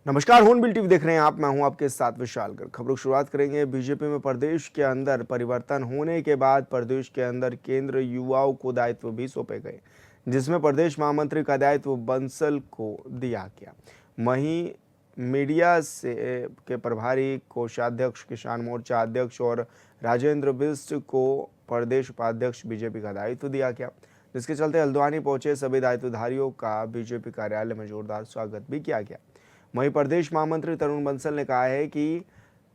नमस्कार, hornbill TV देख रहे हैं आप। मैं हूं आपके साथ विशाल गर्ग। खबरों की शुरुआत करेंगे। बीजेपी में प्रदेश के अंदर परिवर्तन होने के बाद प्रदेश के अंदर केंद्र युवाओं को दायित्व भी सौंपे गए, जिसमें प्रदेश महामंत्री का दायित्व बंसल को दिया गया। वहीं मीडिया से के प्रभारी, कोषाध्यक्ष, किसान मोर्चा अध्यक्ष और राजेंद्र बिष्ट को प्रदेश उपाध्यक्ष बीजेपी का दायित्व दिया गया, जिसके चलते हल्द्वानी पहुंचे सभी दायित्वधारियों का बीजेपी कार्यालय में जोरदार स्वागत भी किया गया। वहीं प्रदेश महामंत्री तरुण बंसल ने कहा है कि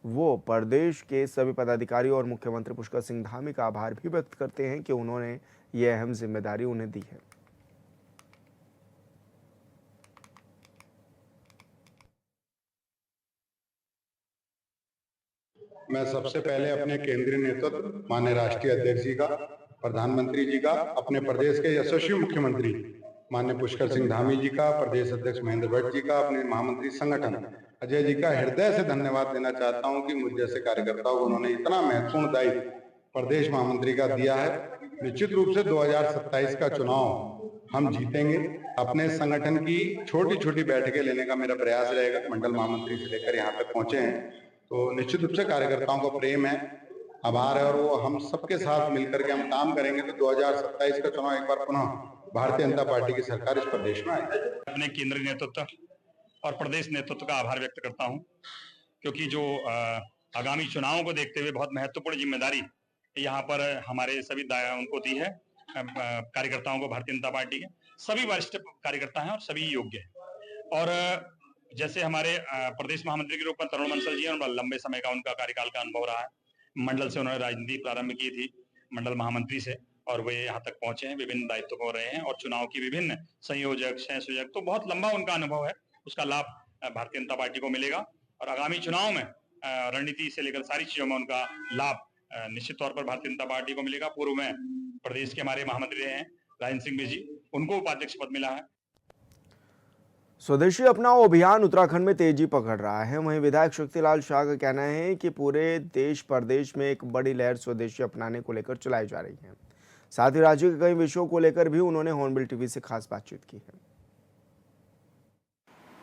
वो प्रदेश के सभी पदाधिकारियों और मुख्यमंत्री पुष्कर सिंह धामी का आभार भी व्यक्त करते हैं कि उन्होंने ये अहम जिम्मेदारी उन्हें दी है। मैं सबसे पहले अपने केंद्रीय नेतृत्व, माननीय राष्ट्रीय अध्यक्ष जी का, प्रधानमंत्री जी का, अपने प्रदेश के यशस्वी मुख्यमंत्री माननीय पुष्कर सिंह धामी जी का, प्रदेश अध्यक्ष महेंद्र भट्ट जी का, अपने महामंत्री संगठन अजय जी का हृदय से धन्यवाद देना चाहता हूं कि मुझ जैसे कार्यकर्ताओं को उन्होंने इतना महत्वपूर्ण दायित्व प्रदेश महामंत्री का दिया है। निश्चित रूप से 2027 का चुनाव हम जीतेंगे। अपने संगठन की छोटी छोटी बैठकें लेने का मेरा प्रयास रहेगा। मंडल महामंत्री से लेकर यहाँ तक पहुंचे हैं, तो निश्चित रूप से कार्यकर्ताओं का प्रेम है, आभार है, और वो हम सबके साथ मिलकर के हम काम करेंगे तो 2027 का चुनाव एक बार पुनः भारतीय जनता पार्टी की सरकार इस प्रदेश में आएगी। अपने केंद्रीय नेतृत्व और प्रदेश नेतृत्व का आभार व्यक्त करता हूं, क्योंकि जो आगामी चुनावों को देखते हुए बहुत महत्वपूर्ण जिम्मेदारी यहाँ पर हमारे सभी उनको दी है। कार्यकर्ताओं को भारतीय जनता पार्टी के सभी वरिष्ठ कार्यकर्ता हैं और सभी योग्य हैं। और जैसे हमारे प्रदेश महामंत्री के रूप में तरुण बंसल जी हैं, लंबे समय का उनका कार्यकाल का अनुभव रहा है। मंडल से उन्होंने राजनीति प्रारंभ की थी, मंडल महामंत्री से, और वे यहाँ तक पहुंचे हैं, विभिन्न दायित्व हो रहे हैं और चुनाव की विभिन्न संयोजक, सहसंयोजक, तो बहुत लंबा उनका अनुभव है। उसका लाभ भारतीय जनता पार्टी को मिलेगा और आगामी चुनाव में रणनीति से लेकर सारी चीजों में उनका लाभ निश्चित तौर पर भारतीय जनता पार्टी को मिलेगा। पूर्व में प्रदेश के हमारे महामंत्री रहे हैं राजेंद्र सिंह बिष्ट जी, उनको उपाध्यक्ष पद मिला है। स्वदेशी अपनाओ अभियान उत्तराखंड में तेजी पकड़ रहा है। वहीं विधायक शक्तिलाल शाह का कहना है कि पूरे देश प्रदेश में एक बड़ी लहर स्वदेशी अपनाने को लेकर चलाई जा रही है। साथ ही राज्य के कई विषयों को लेकर भी उन्होंने हॉर्नबिल टीवी से खास बातचीत की है।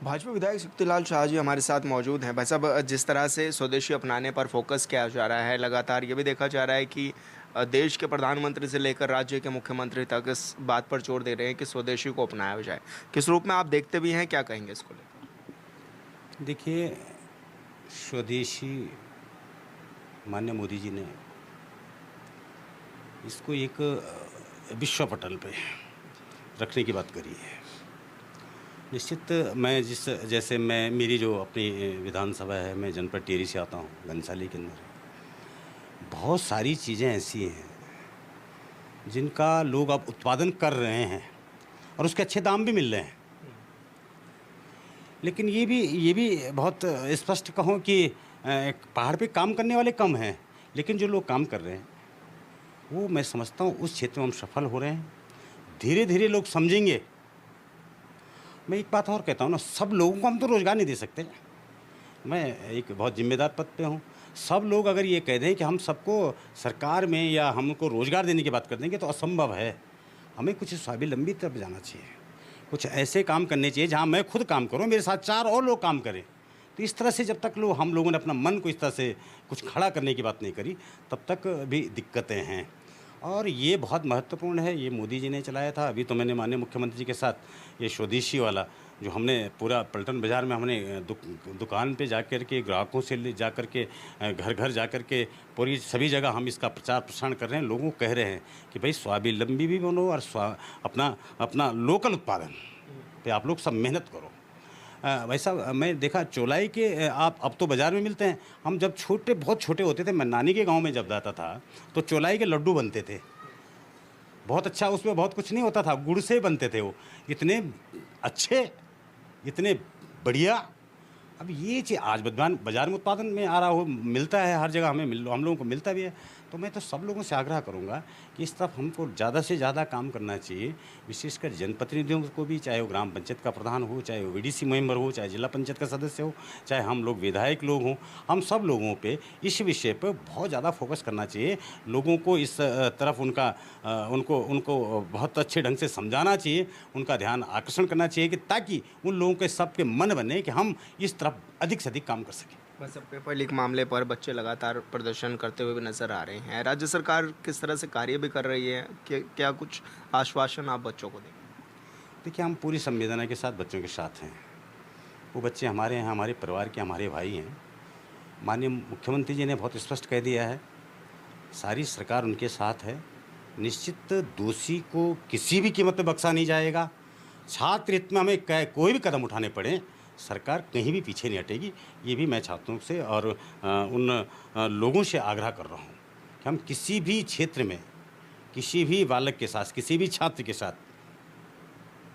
भाजपा विधायक शक्तिलाल शाह जी हमारे साथ मौजूद हैं। भाई साहब, जिस तरह से स्वदेशी अपनाने पर फोकस किया जा रहा है, लगातार ये भी देखा जा रहा है कि देश के प्रधानमंत्री से लेकर राज्य के मुख्यमंत्री तक इस बात पर जोर दे रहे हैं कि स्वदेशी को अपनाया जाए। किस रूप में आप देखते भी हैं, क्या कहेंगे इसको लेकर? देखिए, स्वदेशी माननीय मोदी जी ने इसको एक विश्व पटल पे रखने की बात करी है। निश्चित मैं जैसे मेरी जो अपनी विधानसभा है, मैं जनपद टिहरी से आता हूँ, घनसाली के अंदर बहुत सारी चीज़ें ऐसी हैं जिनका लोग अब उत्पादन कर रहे हैं और उसके अच्छे दाम भी मिल रहे हैं। लेकिन ये भी बहुत स्पष्ट कहूँ कि पहाड़ पे काम करने वाले कम हैं, लेकिन जो लोग काम कर रहे हैं वो मैं समझता हूँ उस क्षेत्र में हम सफल हो रहे हैं। धीरे धीरे लोग समझेंगे। मैं एक बात और कहता हूँ ना, सब लोगों को हम तो रोज़गार नहीं दे सकते। मैं एक बहुत जिम्मेदार पद पे हूँ। सब लोग अगर ये कह दें कि हम सबको सरकार में या हमको रोज़गार देने की बात कर देंगे तो असंभव है। हमें कुछ स्वावलंबी तरफ जाना चाहिए, कुछ ऐसे काम करने चाहिए जहाँ मैं खुद काम करूँ, मेरे साथ 4 और लोग काम करें। तो इस तरह से जब तक हम लोगों ने अपना मन को इस तरह से कुछ खड़ा करने की बात नहीं करी, तब तक भी दिक्कतें हैं। और ये बहुत महत्वपूर्ण है, ये मोदी जी ने चलाया था। अभी तो मैंने माननीय मुख्यमंत्री जी के साथ ये स्वदेशी वाला जो हमने पूरा पलटन बाज़ार में हमने दुकान पे जा कर के, ग्राहकों से जा कर के, घर घर जा कर के, पूरी सभी जगह हम इसका प्रचार प्रसार कर रहे हैं। लोगों को कह रहे हैं कि भाई स्वावलंबी भी बनो और अपना लोकल उत्पादन पे आप लोग सब मेहनत करो। भाई साहब, मैं देखा चौलाई के आप अब तो बाज़ार में मिलते हैं। हम जब बहुत छोटे होते थे, मैं नानी के गांव में जब जाता था तो चौलाई के लड्डू बनते थे, बहुत अच्छा, उसमें बहुत कुछ नहीं होता था, गुड़ से बनते थे वो, इतने अच्छे, इतने बढ़िया। अब ये चीज़ आज बाज़ार में उत्पादन में आ रहा हो, मिलता है हर जगह, हम लोगों को मिलता भी है। तो मैं तो सब लोगों से आग्रह करूंगा कि इस तरफ हमको ज़्यादा से ज़्यादा काम करना चाहिए, विशेषकर जनप्रतिनिधियों को भी, चाहे वो ग्राम पंचायत का प्रधान हो, चाहे वो वीडीसी मेंबर हो, चाहे जिला पंचायत का सदस्य हो, चाहे हम लोग विधायक लोग हों, हम सब लोगों पे इस विषय पर बहुत ज़्यादा फोकस करना चाहिए। लोगों को इस तरफ उनको बहुत अच्छे ढंग से समझाना चाहिए, उनका ध्यान आकर्षण करना चाहिए कि ताकि उन लोगों के सबके मन बने कि हम इस तरफ अधिक से अधिक काम कर सकें। बस अब पेपर लीक मामले पर बच्चे लगातार प्रदर्शन करते हुए भी नजर आ रहे हैं। राज्य सरकार किस तरह से कार्य भी कर रही है कि क्या कुछ आश्वासन आप बच्चों को दें? देखिए, हम पूरी संवेदना के साथ बच्चों के साथ हैं। वो बच्चे हमारे हैं, हमारे परिवार के, हमारे भाई हैं। माननीय मुख्यमंत्री जी ने बहुत स्पष्ट कह दिया है, सारी सरकार उनके साथ है। निश्चित दोषी को किसी भी कीमत पे बख्शा नहीं जाएगा। छात्र हित में हमें कोई भी कदम उठाने पड़े, सरकार कहीं भी पीछे नहीं हटेगी। ये भी मैं छात्रों से और उन लोगों से आग्रह कर रहा हूँ कि हम किसी भी क्षेत्र में किसी भी बालक के साथ, किसी भी छात्र के साथ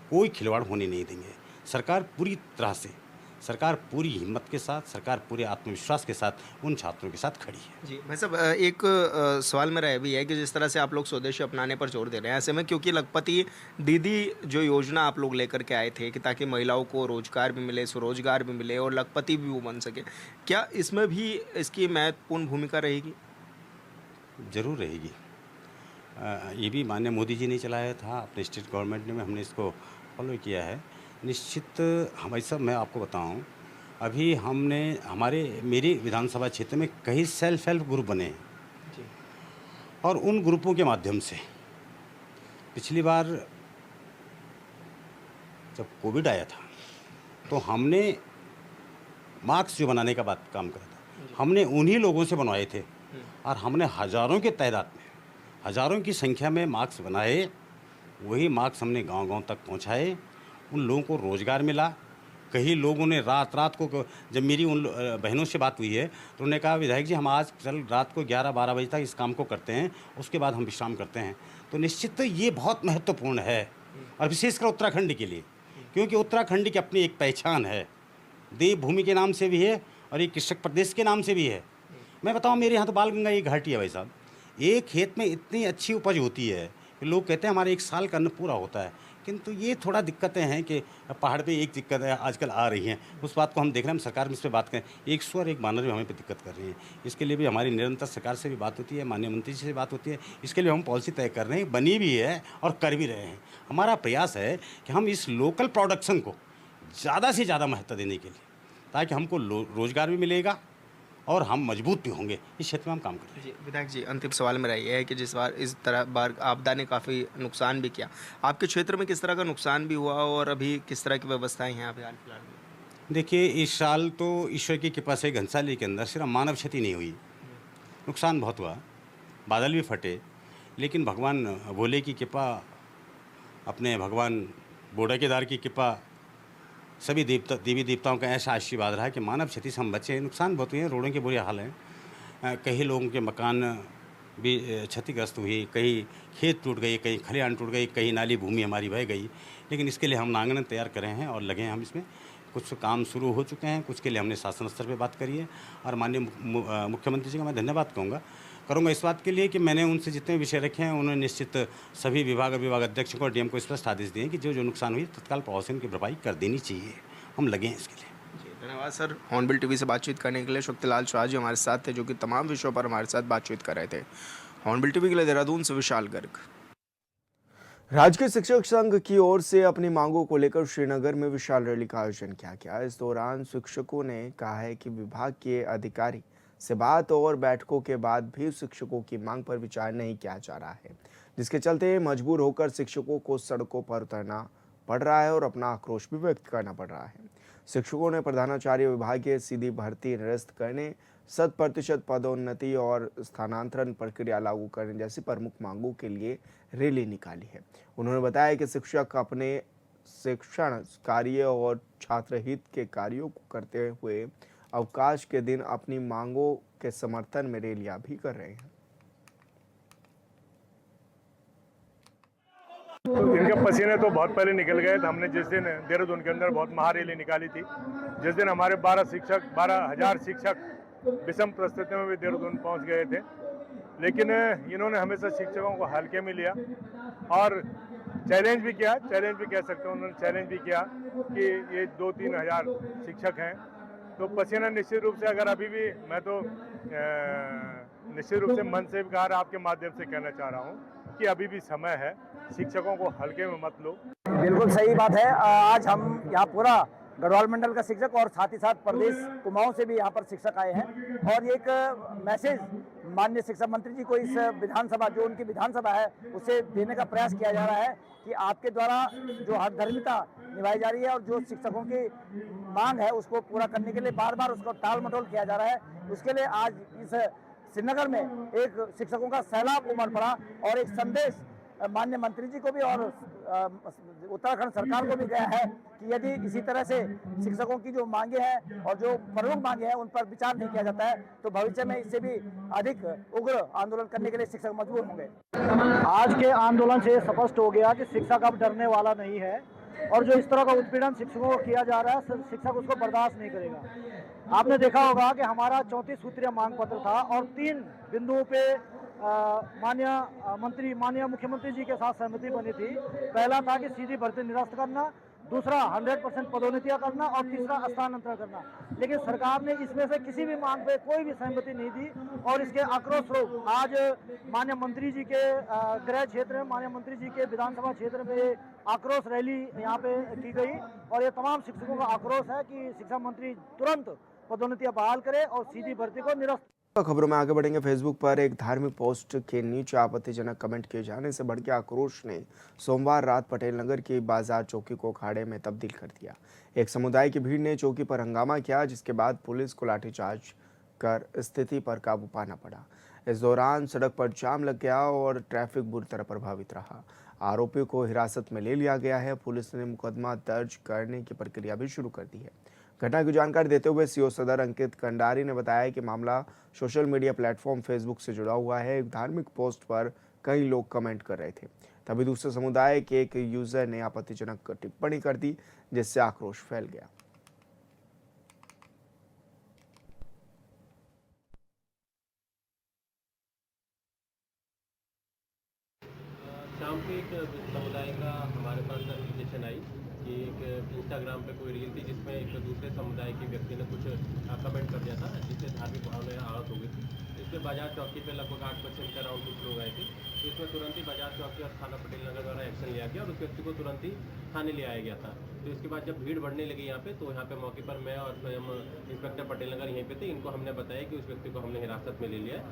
कोई खिलवाड़ होने नहीं देंगे। सरकार पूरी तरह से, सरकार पूरी हिम्मत के साथ, सरकार पूरे आत्मविश्वास के साथ उन छात्रों के साथ खड़ी है। जी भाई साहब, एक सवाल मेरा ये भी है कि जिस तरह से आप लोग स्वदेशी अपनाने पर जोर दे रहे हैं, ऐसे में क्योंकि लखपति दीदी जो योजना आप लोग लेकर के आए थे कि ताकि महिलाओं को रोजगार भी मिले, स्वरोजगार भी मिले और लखपति भी वो बन सके, क्या इसमें भी इसकी महत्वपूर्ण भूमिका रहेगी? ज़रूर रहेगी। ये भी माननीय मोदी जी ने चलाया था, अपने स्टेट गवर्नमेंट ने, हमने इसको फॉलो किया है। निश्चित हमारी सब, मैं आपको बताऊं, अभी मेरे विधानसभा क्षेत्र में कई सेल्फ हेल्प ग्रुप बने हैं जी। और उन ग्रुपों के माध्यम से पिछली बार जब कोविड आया था तो हमने मास्क जो बनाने का काम करा था, हमने उन्हीं लोगों से बनवाए थे और हमने हज़ारों के तादाद में, हज़ारों की संख्या में मास्क बनाए। वही मास्क हमने गांव-गांव तक पहुंचाए, उन लोगों को रोज़गार मिला। कई लोगों ने रात को, जब मेरी उन बहनों से बात हुई है तो उन्होंने कहा, विधायक जी हम आज कल रात को 11-12 बजे तक इस काम को करते हैं, उसके बाद हम विश्राम करते हैं। तो निश्चित ये बहुत महत्वपूर्ण है और विशेषकर उत्तराखंड के लिए, क्योंकि उत्तराखंड की अपनी एक पहचान है, देवभूमि के नाम से भी है और एक कृषक प्रदेश के नाम से भी है। मैं बताऊँ, मेरे यहाँ तो बालगंगा एक घाटी है भाई साहब। एक खेत में इतनी अच्छी उपज होती है कि लोग कहते हैं हमारे एक साल का अन्न पूरा होता है। किंतु ये थोड़ा दिक्कतें हैं कि पहाड़ पे एक दिक्कत है आजकल आ रही हैं, उस बात को हम देख रहे हैं। हम सरकार में इस पर बात करें, एक सुअर एक बानर भी हमें पे दिक्कत कर रही है। इसके लिए भी हमारी निरंतर सरकार से भी बात होती है, माननीय मंत्री जी से बात होती है। इसके लिए हम पॉलिसी तय कर रहे हैं, बनी भी है और कर भी रहे हैं। हमारा प्रयास है कि हम इस लोकल प्रोडक्शन को ज़्यादा से ज़्यादा महत्व देने के लिए, ताकि हमको रोज़गार भी मिलेगा और हम मजबूत भी होंगे। इस क्षेत्र में हम काम कर रहे हैं। जी विधायक जी, अंतिम सवाल मेरा ये है कि जिस बार इस तरह बार आपदा ने काफ़ी नुकसान भी किया, आपके क्षेत्र में किस तरह का नुकसान भी हुआ और अभी किस तरह की व्यवस्थाएं हैं अभी हाल फिलहाल में? देखिए, इस साल तो ईश्वर की कृपा से घनसाली के अंदर सिर्फ मानव क्षति नहीं हुई, नुकसान बहुत हुआ, बादल भी फटे, लेकिन भगवान भोले की कृपा, अपने भगवान बोड़ा केदार की कृपा, सभी देवी देवताओं का ऐसा आशीर्वाद रहा कि मानव क्षति से हम बचे। नुकसान बहुत हुए हैं, रोडों के बुरे हाल हैं, कई लोगों के मकान भी क्षतिग्रस्त हुई, कहीं खेत टूट गए, कहीं खलिहान टूट गई, कहीं नाली भूमि हमारी बह गई। लेकिन इसके लिए हम नांगन तैयार कर रहे हैं और लगे हैं हम इसमें। कुछ काम शुरू हो चुके हैं, कुछ के लिए हमने शासन स्तर पे बात करी है और माननीय मुख्यमंत्री जी का मैं धन्यवाद करूँगा इस बात के लिए कि मैंने उनसे जितने विषय रखे हैं उन्होंने निश्चित सभी विभाग अध्यक्ष को और डीएम को स्पष्ट आदेश दिए कि जो नुकसान हुई तत्काल प्रभाव से उनकी भरपाई कर देनी चाहिए। हम लगे हैं इसके लिए। जी धन्यवाद सर। हॉर्नबिल टीवी से बातचीत करने के लिए शक्तिलाल शाह जी हमारे साथ थे, जो कि तमाम विषयों पर हमारे साथ बातचीत कर रहे थे। हॉर्नबिल टीवी के लिए देहरादून से विशाल गर्ग। राजकीय शिक्षक संघ की ओर से अपनी मांगों को लेकर श्रीनगर में विशाल रैली का आयोजन किया गया। इस दौरान शिक्षकों ने कहा है कि विभाग के अधिकारी से बात और बैठकों के बाद भी शिक्षकों की मांग पर विचार नहीं किया जा रहा है, जिसके चलते मजबूर होकर शिक्षकों को सड़कों पर उतरना पड़ रहा है और अपना आक्रोश भी व्यक्त करना पड़ रहा है। शिक्षकों ने प्रधानाचार्य विभागीय सीधी भर्ती निरस्त करने, 100% पदोन्नति और स्थानांतरण प्रक्रिया लागू करने जैसी प्रमुख मांगों के लिए रैली निकाली है। उन्होंने बताया कि शिक्षक अपने शिक्षण कार्य और छात्र हित के कार्यों को करते हुए अवकाश के दिन अपनी मांगों के समर्थन में रैलियां भी कर रहे हैं। तो इनके पसीने तो बहुत पहले निकल गए थे। हमने जिस दिन देहरादून के अंदर बहुत महारैली निकाली थी, जिस दिन हमारे 12,000 शिक्षक विषम परिस्थितियों में भी देहरादून पहुंच गए थे, लेकिन इन्होंने हमेशा शिक्षकों को हल्के में लिया और चैलेंज भी किया, चैलेंज भी कह सकते हैं, उन्होंने चैलेंज भी किया कि ये 2-3 हज़ार शिक्षक हैं तो पसीना निश्चित रूप से, अगर अभी भी मैं तो निश्चित रूप से मन से भी कहा, आपके माध्यम से कहना चाह रहा हूँ कि अभी भी समय है, शिक्षकों को हल्के में मत लो। बिल्कुल सही बात है। आज हम यहाँ पूरा गढ़वाल मंडल का शिक्षक और साथ ही साथ प्रदेश कुमाऊं से भी यहाँ पर शिक्षक आए हैं और एक मैसेज माननीय शिक्षा मंत्री जी को इस विधानसभा, जो उनकी विधानसभा है, उसे देने का प्रयास किया जा रहा है कि आपके द्वारा जो हठधर्मिता निभाई जा रही है और जो शिक्षकों की मांग है उसको पूरा करने के लिए बार बार उसको टाल मटोल किया जा रहा है, उसके लिए आज इस श्रीनगर में एक शिक्षकों का सैलाब उमड़ पड़ा और एक संदेश माननीय मंत्री जी को भी और उत्तराखंड सरकार को भी गया है कि यदि इसी तरह से शिक्षकों की जो मांगे हैं और जो प्रमुख मांगे हैं उन पर विचार नहीं किया जाता है तो भविष्य में इससे भी अधिक उग्र आंदोलन करने के लिए शिक्षक मजबूर होंगे। आज के आंदोलन से स्पष्ट हो गया कि शिक्षक अब डरने वाला नहीं है और जो इस तरह का उत्पीड़न शिक्षकों को किया जा रहा है शिक्षक उसको बर्दाश्त नहीं करेगा। आपने देखा होगा कि हमारा 34 सूत्रीय मांग पत्र था और 3 बिंदुओं पे माननीय मुख्यमंत्री जी के साथ सहमति बनी थी। पहला था कि सीधी भर्ती निरस्त करना, दूसरा 100% पदोन्नतियां करना और तीसरा स्थानांतरण करना। लेकिन सरकार ने इसमें से किसी भी मांग पे कोई भी सहमति नहीं दी और इसके आक्रोश स्वरूप आज माननीय मंत्री जी के गृह क्षेत्र में, माननीय मंत्री जी के विधानसभा क्षेत्र में आक्रोश रैली यहाँ पे की गई और ये तमाम शिक्षकों का आक्रोश है कि शिक्षा मंत्री तुरंत पदोन्नतियां बहाल करे और सीधी भर्ती को निरस्त। खबरों में आगे बढ़ेंगे। फेसबुक पर एक धार्मिक पोस्ट के नीचे आपत्तिजनक कमेंट किए जाने से भड़के आक्रोश ने सोमवार रात पटेल नगर की बाजार चौकी को अखाड़े में तब्दील कर दिया। एक समुदाय की भीड़ ने चौकी पर हंगामा किया, जिसके बाद पुलिस को लाठीचार्ज कर स्थिति पर काबू पाना पड़ा। इस दौरान सड़क पर जाम लग गया और ट्रैफिक बुरी तरह प्रभावित रहा। आरोपी को हिरासत में ले लिया गया है। पुलिस ने मुकदमा दर्ज करने की प्रक्रिया भी शुरू कर दी है। घटना की जानकारी देते हुए सीओ सदर अंकित कंडारी ने बताया कि मामला सोशल मीडिया प्लेटफॉर्म फेसबुक से जुड़ा हुआ है। एक धार्मिक पोस्ट पर कई लोग कमेंट कर रहे थे, तभी दूसरे समुदाय के एक यूजर ने आपत्तिजनक टिप्पणी कर दी, जिससे आक्रोश फैल गया। शाम को एक समुदाय का हमारे पास नोटिफिकेशन आई कि एक इंस्टाग्राम पे कोई रील थी जिसमें एक दूसरे समुदाय के व्यक्ति ने कुछ कमेंट कर दिया था जिससे धार्मिक भावनाएं आहत हो गई थी। इसमें बाजार चौकी पे लगभग 8% के अराउंड कुछ लोग आए थे। तो इसमें तुरंत ही बाजार चौकी और थाना पटेल नगर द्वारा एक्शन लिया गया और उस व्यक्ति को तुरंत ही थाने ले आया गया था। तो इसके बाद जब भीड़ बढ़ने लगी यहाँ पे, तो यहाँ पे मौके पर मैं और स्वयं इंस्पेक्टर पटेल नगर यहीं पे थे। इनको हमने बताया कि उस व्यक्ति को हमने हिरासत में ले लिया है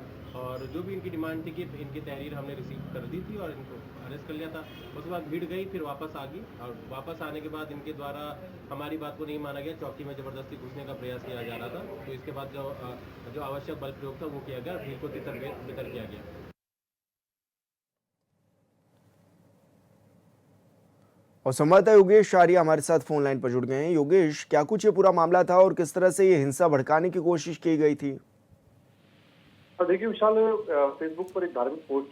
और जो भी इनकी डिमांड थी कि इनकी तहरीर हमने रिसीव कर दी थी और इनको अरेस्ट कर लिया था। उसके बाद भीड़ गई, फिर वापस आ गई और वापस आने के बाद इनके द्वारा हमारी बात को नहीं माना गया, चौकी में जबरदस्ती घुसने का प्रयास किया जा रहा था। तो इसके बाद जो आवश्यक बल प्रयोग था वो किया गया, भीड़ को तितर किया गया। और संवाददाता योगेश आर्य हमारे साथ फोन लाइन पर जुड़ गए हैं। योगेश, क्या कुछ ये पूरा मामला था और किस तरह से ये हिंसा भड़काने की कोशिश की गई थी? देखिए विशाल, फेसबुक पर एक धार्मिक पोस्ट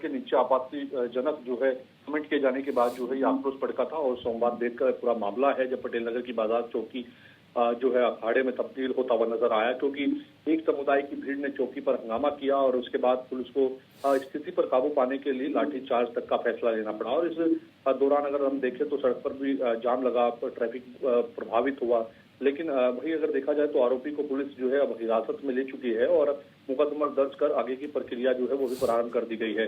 के नीचे आपत्तिजनक जो है कमेंट किए जाने के बाद जो है ये आक्रोश भड़का था और सोमवार देर का पूरा मामला है जब पटेल नगर की बाजार चौकी जो है अखाड़े में तब्दील होता हुआ नजर आया, क्योंकि एक समुदाय की भीड़ ने चौकी पर हंगामा किया और उसके बाद पुलिस को स्थिति पर काबू पाने के लिए लाठीचार्ज तक का फैसला लेना पड़ा। और इस दौरान अगर हम देखें तो सड़क पर भी जाम लगा, ट्रैफिक प्रभावित हुआ। लेकिन वही अगर देखा जाए तो आरोपी को पुलिस जो है अब हिरासत में ले चुकी है और मुकदमा दर्ज कर आगे की प्रक्रिया जो है वो भी प्रारंभ कर दी गई है।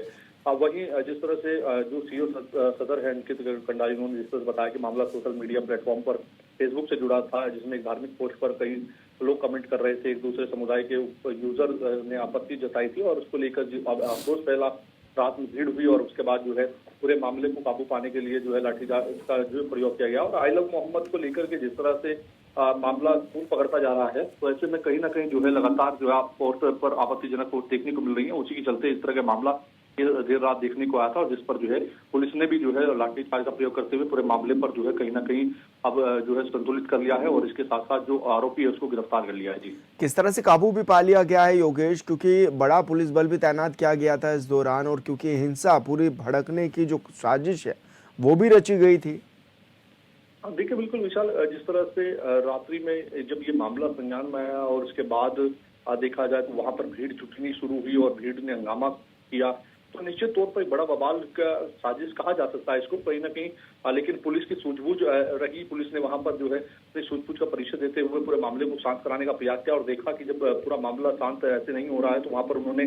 वहीं जिस तरह से जो सीओ सदर है अंकित कंडारी, उन्होंने जिस तरह बताया कि मामला सोशल मीडिया प्लेटफॉर्म पर फेसबुक से जुड़ा था, जिसमें एक धार्मिक पोस्ट पर कई लोग कमेंट कर रहे थे। एक दूसरे समुदाय के यूजर ने आपत्ति जताई थी और उसको लेकर आक्रोश फैला, रात में भीड़ हुई और उसके बाद जो है पूरे मामले को काबू पाने के लिए जो है लाठीचार्ज का जो प्रयोग किया गया। और आई लव मोहम्मद को लेकर के जिस तरह से मामला खून पकड़ता जा रहा है, तो ऐसे में कहीं ना कहीं जो है लगातार जो है पोस्ट पर आपत्तिजनक पोस्ट देखने को मिल रही है। उसी के चलते इस तरह का मामला देर रात देखने को आया था और जिस पर जो है पुलिस ने भी जो है लाठीचार्ज का प्रयोग करते हुए पूरे मामले पर जो है कहीं ना कहीं अब जो है संतुलित कर लिया है और इसके साथ साथ जो आरोपी है उसको गिरफ्तार कर लिया है। जी, किस तरह से काबू भी पा लिया गया है योगेश, क्योंकि बड़ा पुलिस बल भी तैनात किया गया था इस दौरान और क्योंकि हिंसा पूरी भड़कने की जो साजिश है वो भी रची गई थी? देखिए बिल्कुल विशाल, जिस तरह से रात्रि में जब ये मामला संज्ञान में आया और उसके बाद देखा जाए तो वहां पर भीड़ जुटनी शुरू हुई और भीड़ ने हंगामा किया। तो निश्चित तौर पर बड़ा बवाल का साजिश कहा जा सकता है इसको कहीं ना कहीं, लेकिन पुलिस की सूझबूझ रही। पुलिस ने वहां पर जो है अपनी सूझबूझ का परिचय देते हुए पूरे मामले को शांत कराने का प्रयास किया और देखा कि जब पूरा मामला शांत ऐसे नहीं हो रहा है तो वहां पर उन्होंने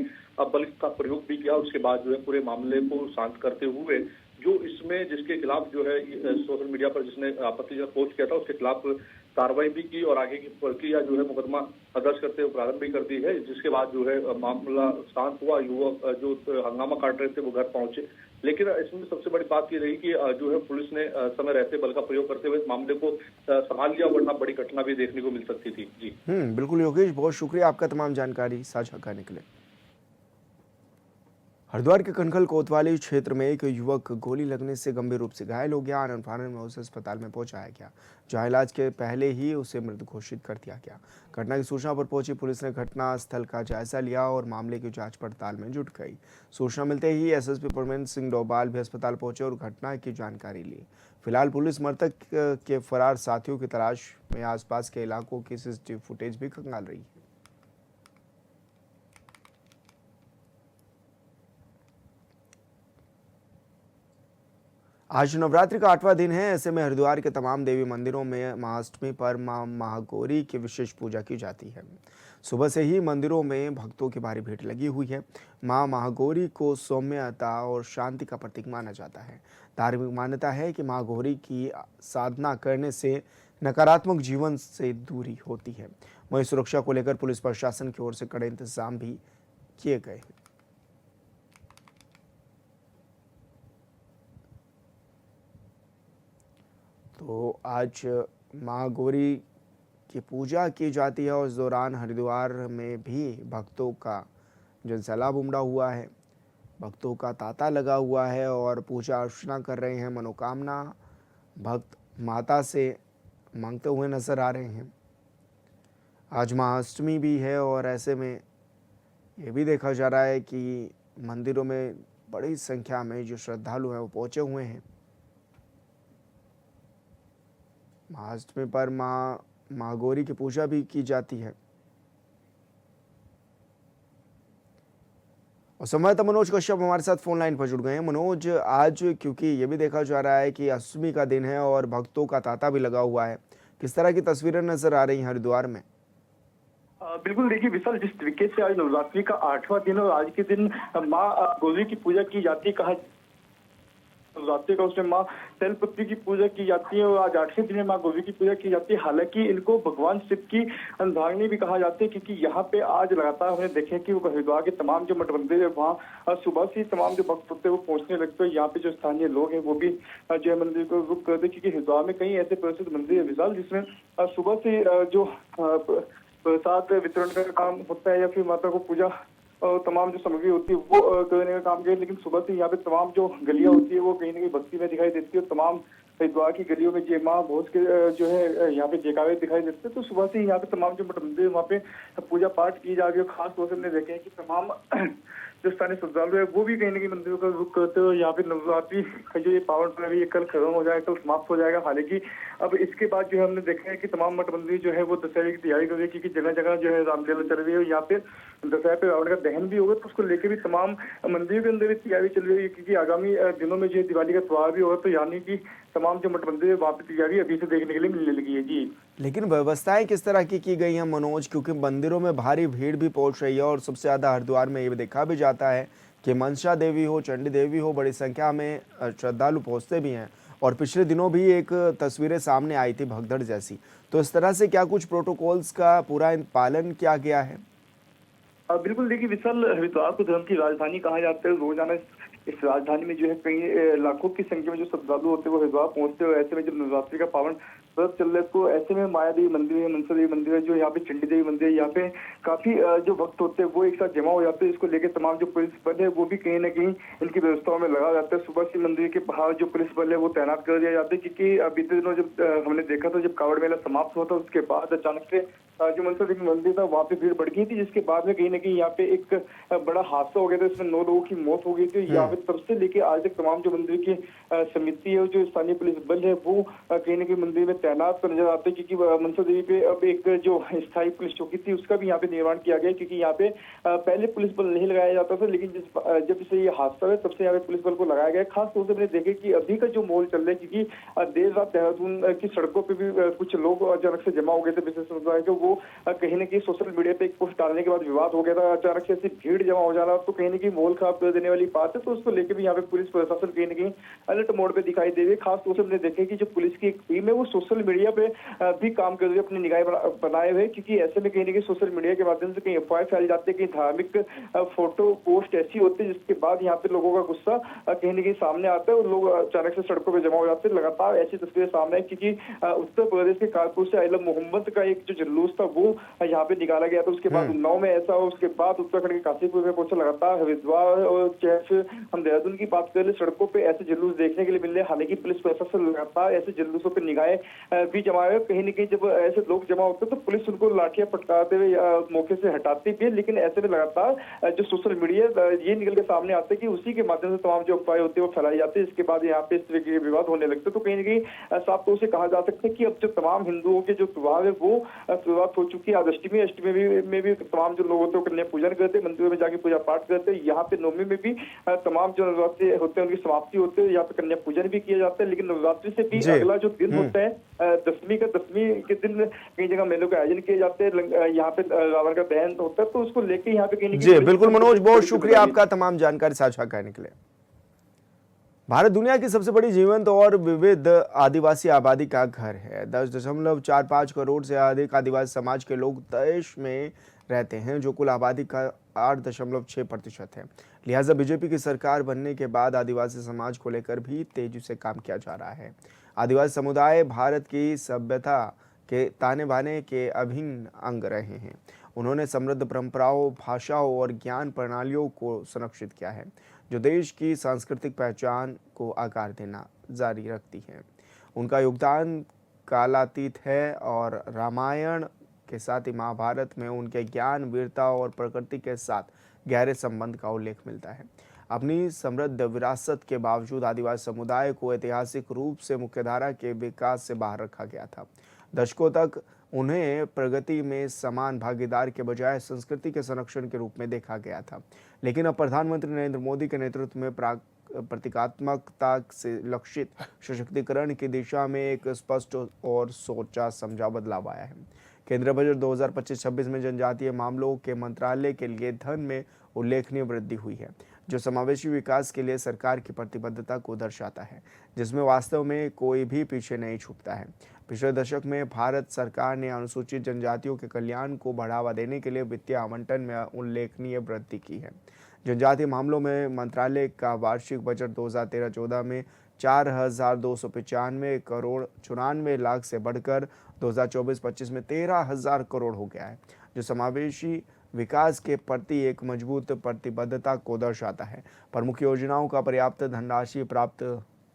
बल का प्रयोग भी किया। उसके बाद जो है पूरे मामले को शांत करते हुए जो इसमें जिसके खिलाफ जो है सोशल मीडिया पर जिसने आपत्तिजनक पोस्ट किया था उसके खिलाफ कार्रवाई भी की और आगे की प्रक्रिया जो है मुकदमा दर्ज करते हुए प्रारंभ भी कर दी है। जिसके बाद जो है मामला शांत हुआ, युवक जो हंगामा काट रहे थे वो घर पहुंचे। लेकिन इसमें सबसे बड़ी बात ये रही कि जो है पुलिस ने समय रहते बल का प्रयोग करते हुए इस मामले को संभाल लिया, वरना बड़ी घटना भी देखने को मिल सकती थी। जी बिल्कुल योगेश, बहुत शुक्रिया आपका तमाम जानकारी साझा करने के लिए। हरिद्वार के कनखल कोतवाली क्षेत्र में एक युवक गोली लगने से गंभीर रूप से घायल हो गया। आनन फानन में उसे अस्पताल में पहुंचाया गया, जहां इलाज के पहले ही उसे मृत घोषित कर दिया गया। घटना की सूचना पर पहुंची पुलिस ने घटना स्थल का जायजा लिया और मामले की जांच पड़ताल में जुट गई। सूचना मिलते ही एसएसपी परमेंद्र सिंह डोभाल भी अस्पताल पहुंचे और घटना की जानकारी ली। फिलहाल पुलिस मृतक के फरार साथियों की तलाश में आसपास के इलाकों की सीसीटीवी फुटेज भी खंगाल रही है। आज नवरात्रि का 8वां दिन है। ऐसे में हरिद्वार के तमाम देवी मंदिरों में महाअष्टमी पर मां महागौरी की विशेष पूजा की जाती है। सुबह से ही मंदिरों में भक्तों की भारी भीड़ लगी हुई है। मां महागौरी को सौम्यता और शांति का प्रतीक माना जाता है। धार्मिक मान्यता है कि मां गौरी की साधना करने से नकारात्मक जीवन से दूरी होती है। वहीं सुरक्षा को लेकर पुलिस प्रशासन की ओर से कड़े इंतजाम भी किए गए हैं। तो आज मां गौरी की पूजा की जाती है और इस दौरान हरिद्वार में भी भक्तों का जनसैलाब उमड़ा हुआ है। भक्तों का तांता लगा हुआ है और पूजा अर्चना कर रहे हैं। मनोकामना भक्त माता से मांगते हुए नजर आ रहे हैं। आज महाअष्टमी भी है और ऐसे में ये भी देखा जा रहा है कि मंदिरों में बड़ी संख्या में जो श्रद्धालु हैं वो पहुंचे हुए हैं। महाअष्टमी पर मां महागौरी की पूजा भी की जाती है। और संवाददाता मनोज कश्यप हमारे साथ फोन लाइन पर जुड़ गए हैं। मनोज, आज क्योंकि ये भी देखा जा रहा है कि अष्टमी का दिन है और भक्तों का तांता भी लगा हुआ है, किस तरह की तस्वीरें नजर आ रही हैं हरिद्वार में? बिल्कुल, देखिए विशाल, जिस तरीके से आज नवरात्रि का 8वां दिन और आज के दिन माँ गौरी की पूजा की जाती है, कहा नवरात्रि का उसमें माँ शैलपुत्री की पूजा की जाती है और आज 8वें दिन में माँ गौरी की पूजा की जाती है। हालांकि इनको भगवान शिव की अर्धांगिनी भी कहा जाता है, क्योंकि यहाँ पे आज लगातार हमने देखे कि वो हरिद्वार के तमाम जो मठ मंदिर है वहाँ सुबह से तमाम जो भक्त होते हैं वो पहुंचने लगते हैं। यहाँ पे जो स्थानीय लोग हैं वो भी जो है मंदिर को रुक करते, क्योंकि हरिद्वार में कई ऐसे प्रसिद्ध मंदिर है विशाल जिसमें सुबह से जो प्रसाद वितरण का काम होता है या फिर माता को पूजा और तमाम जो सामग्री होती है वो करने का काम किया। लेकिन सुबह से यहाँ पे तमाम जो गलियां होती है वो कहीं ना कहीं भक्ति में दिखाई देती है। तमाम हरिद्वार की गलियों में जय माँ भोज के जो है यहाँ पे जयकारे दिखाई देते हैं। तो सुबह से यहाँ पे तमाम जो मठ मंदिर वहाँ पे पूजा पाठ की जा रही है। खास तौर से हमने देखे हैं कि तमाम जो स्थानीय श्रद्धालु है वो भी कहीं ना कहीं मंदिरों का रुख करते हुए यहाँ पे नवरात्रि का जो ये पावन पर्व है कल खत्म हो जाएगा, कल समाप्त हो जाएगा। हालांकि अब इसके बाद जो है हमने देखा है कि तमाम मठ मंदिर जो है वो दशहरे की तैयारी कर रही है, क्योंकि जगह जगह जो है रामलीला चल रही है। यहाँ पे दशहरे पे रावण का दहन भी होगा, तो उसको लेकर भी तमाम मंदिरों के अंदर भी तैयारी चल रही है, क्योंकि आगामी दिनों में जो है दिवाली का त्योहार भी होगा। तो यानी कि तमाम जो मठ मंदिर है वहाँ पे तैयारी अभी से देखने के लिए मिलने लगी है। जी, लेकिन व्यवस्थाएं किस तरह की गई हैं मनोज, क्योंकि मंदिरों में भारी भीड़ भी पहुंच रही है और सबसे ज्यादा हरिद्वार में ये देखा भी जाता है कि मनसा देवी हो, चंडी देवी हो, बड़ी संख्या में श्रद्धालु पहुंचते भी हैं। और पिछले दिनों भी एक तस्वीरें सामने आई थी भगदड़ जैसी। तो इस तरह से क्या कुछ प्रोटोकॉल्स का पूरा पालन किया गया है? बिल्कुल, देखिए विशाल, हरिद्वार को धर्म की राजधानी कहा जाता है। रोजाना इस राजधानी में जो है कई लाखों की संख्या में जो श्रद्धालु होते हैं वो हरिद्वार पहुंचते हैं। ऐसे में जब नवरात्रि का पावन पर्व चल रहा है तो ऐसे में माया देवी मंदिर है, मनसा देवी मंदिर है, जो यहाँ पे चंडी देवी मंदिर है, यहाँ पे काफी जो भक्त होते हैं वो एक साथ जमा हो जाते हैं। इसको लेकर तमाम जो पुलिस बल है वो भी कहीं ना कहीं इनकी व्यवस्थाओं में लगा जाता है। सुबह से मंदिर के बाहर जो पुलिस बल है वो तैनात कर दिया जाता है, क्योंकि बीते दिनों जब हमने देखा था जब कावड़ मेला समाप्त हुआ था उसके बाद अचानक से जो मनसा देवी मंदिर था वहाँ पे भीड़ बढ़ गई थी, जिसके बाद में कहीं ना कहीं यहाँ पे एक बड़ा हादसा हो गया था। इसमें 9 लोगों की मौत हो गई थी। यहाँ पे तब से लेके आज तक तमाम जो मंदिर की समिति है, जो स्थानीय पुलिस बल है वो कहीं ना कहीं मंदिर में तैनात नजर आते हैं, क्योंकि मनसा देवी पे अब एक जो स्थायी पुलिस चौकी थी उसका भी यहाँ पे निर्माण किया गया, क्योंकि यहाँ पे पहले पुलिस बल नहीं लगाया जाता था, लेकिन जब से ये हादसा हुआ तब से यहाँ पे पुलिस बल को लगाया गया। खास तौर से मैंने देखे कि अभी का जो माहौल चल रहा है, क्योंकि देर रात देहरादून की सड़कों पे भी कुछ लोग अचानक से जमा हो गए थे, विशेष समुदाय के, वो कहीं न कहीं सोशल मीडिया पे एक पोस्ट डालने के बाद विवाद हो गया था। अचानक से ऐसी भीड़ जमा हो जाना तो कहीं न कहीं माहौल खराब कर देने वाली बात है, तो उसको लेकर भी यहाँ पे पुलिस प्रशासन कहीं न कहीं अलर्ट मोड पे दिखाई दे रही है। खास तौर से हमने देखे कि जो पुलिस की एक टीम है वो सोशल मीडिया पे भी काम कर रही है, अपनी निगाहें बनाए हुए, क्योंकि ऐसे में कहीं न कहीं सोशल मीडिया के माध्यम से कहीं अफवाहें फैल जाती है, कहीं धार्मिक फोटो पोस्ट ऐसी होती है जिसके बाद यहाँ पे लोगों का गुस्सा कहीं न कहीं सामने आता है और लोग अचानक से सड़कों पर जमा हो जाते हैं। लगातार ऐसी तस्वीरें सामने है, क्योंकि उत्तर प्रदेश के कानपुर से आलम मोहम्मद का एक जो जुलूस था वो यहाँ पे निकाला गया था, उसके बाद उन्नाव में ऐसा हो, उसके बाद उत्तराखंड के काशीपुर में पहुंचा, लगातार हरिद्वार और चाहे हम देहरादून की बात करें, सड़कों पे ऐसे जुलूस देखने के लिए मिल रहे। हालांकि पुलिस प्रशासन लगातार ऐसे जुलूसों पर निगाहें भी जमाए हुए, कहीं न कहीं जब ऐसे लोग जमा होते हैं तो पुलिस उनको लाठियां पटकाते हुए मौके से हटाती भी है, लेकिन ऐसे में लगातार जो सोशल मीडिया ये निकल के सामने आते हैं कि उसी के माध्यम से तमाम जो अफवाहें होती है वो फैलाई जाती है, इसके बाद यहाँ पे इस तरह के विवाद होने लगते हैं। तो कहीं न कहीं साफ तौर से कहा जा सकता है कि अब जो तमाम हिंदुओं के जो त्योहार है वो शुरुआत हो चुकी है। आज अष्टमी में भी तमाम जो लोग होते हैं कन्या पूजन करते हैं, मंदिरों में जाके पूजा पाठ करते हैं। यहाँ पे नवमी में भी तमाम जो नवरात्रि होते हैं उनकी समाप्ति होती है, यहाँ पे कन्या पूजन भी किया जाता है। लेकिन नवरात्रि से भी अगला जो दिन होता है दसवीं के दिन कई जगह मेलों के आयोजन किए जाते हैं, यहाँ पे रावण का दहन होता है, तो उसको लेके यहाँ पे कहीं जी बिल्कुल मनोज, बहुत शुक्रिया आपका तमाम जानकारी साझा करने के लिए। भारत दुनिया की सबसे बड़ी जीवंत और विविध आदिवासी आबादी का घर है। 10.45 करोड़ से अधिक आदिवासी समाज के लोग देश में रहते हैं, जो कुल आबादी का 8.6% है। लिहाजा बीजेपी की सरकार बनने के बाद आदिवासी समाज को लेकर भी तेजी से काम किया जा रहा है। आदिवासी समुदाय भारत की सभ्यता के ताने बाने के अभिन्न अंग रहे हैं। उन्होंने समृद्ध परंपराओं, भाषाओं और ज्ञान प्रणालियों को संरक्षित किया है, जो देश की सांस्कृतिक पहचान को आकार देना जारी रखती है। उनका योगदान कालातीत है और रामायण के साथ ही महाभारत में उनके ज्ञान, वीरता और प्रकृति के साथ गहरे संबंध का उल्लेख मिलता है। अपनी समृद्ध विरासत के बावजूद आदिवासी समुदाय को ऐतिहासिक रूप से मुख्यधारा के विकास से बाहर रखा गया था। दशकों तक उन्हें प्रगति में समान भागीदार के बजाय संस्कृति के संरक्षण के रूप में देखा गया था। लेकिन अब प्रधानमंत्री नरेंद्र मोदी के नेतृत्व में प्रतीकात्मकता से लक्षित सशक्तिकरण की दिशा में एक स्पष्ट और सोचा समझा बदलाव आया है। केंद्रीय बजट 2025-26 में जनजातीय मामलों के मंत्रालय के लिए धन में उल्लेखनीय वृद्धि हुई है, जो समावेशी विकास के लिए सरकार की प्रतिबद्धता को दर्शाता है, जिसमें वास्तव में कोई भी पीछे नहीं छूटता है। पिछले दशक में भारत सरकार ने अनुसूचित जनजातियों के कल्याण को बढ़ावा देने के लिए वित्तीय आवंटन में उल्लेखनीय वृद्धि की है। जनजातीय मामलों में मंत्रालय का वार्षिक बजट 2013-14 में 4,295 करोड़ 94 लाख से बढ़कर 2024-25 में 13,000 करोड़ हो गया है, जो समावेशी विकास के प्रति एक मजबूत प्रतिबद्धता को दर्शाता है। प्रमुख योजनाओं का पर्याप्त धनराशि प्राप्त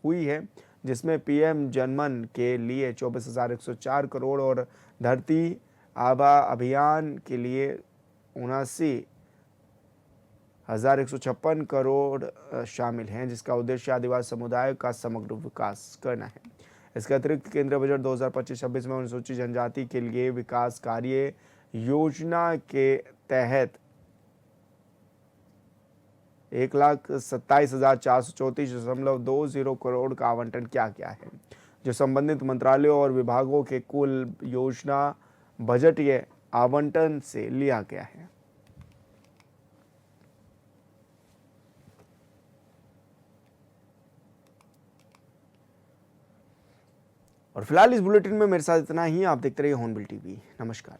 हुई है, जिसमें पीएम जनमन के लिए 24,104 करोड़ और धरती आबा अभियान के लिए 79,156 करोड़ शामिल हैं, जिसका उद्देश्य आदिवासी समुदाय का समग्र विकास करना है। इसके अतिरिक्त केंद्रीय बजट 2025-26 में अनुसूचित जनजाति के लिए विकास कार्य योजना के तहत 1,27,434.20 करोड़ का आवंटन किया गया है, जो संबंधित मंत्रालयों और विभागों के कुल योजना बजटीय आवंटन से लिया गया है। और फिलहाल इस बुलेटिन में मेरे साथ इतना ही। आप देखते रहिए हॉर्नबिल टीवी। नमस्कार।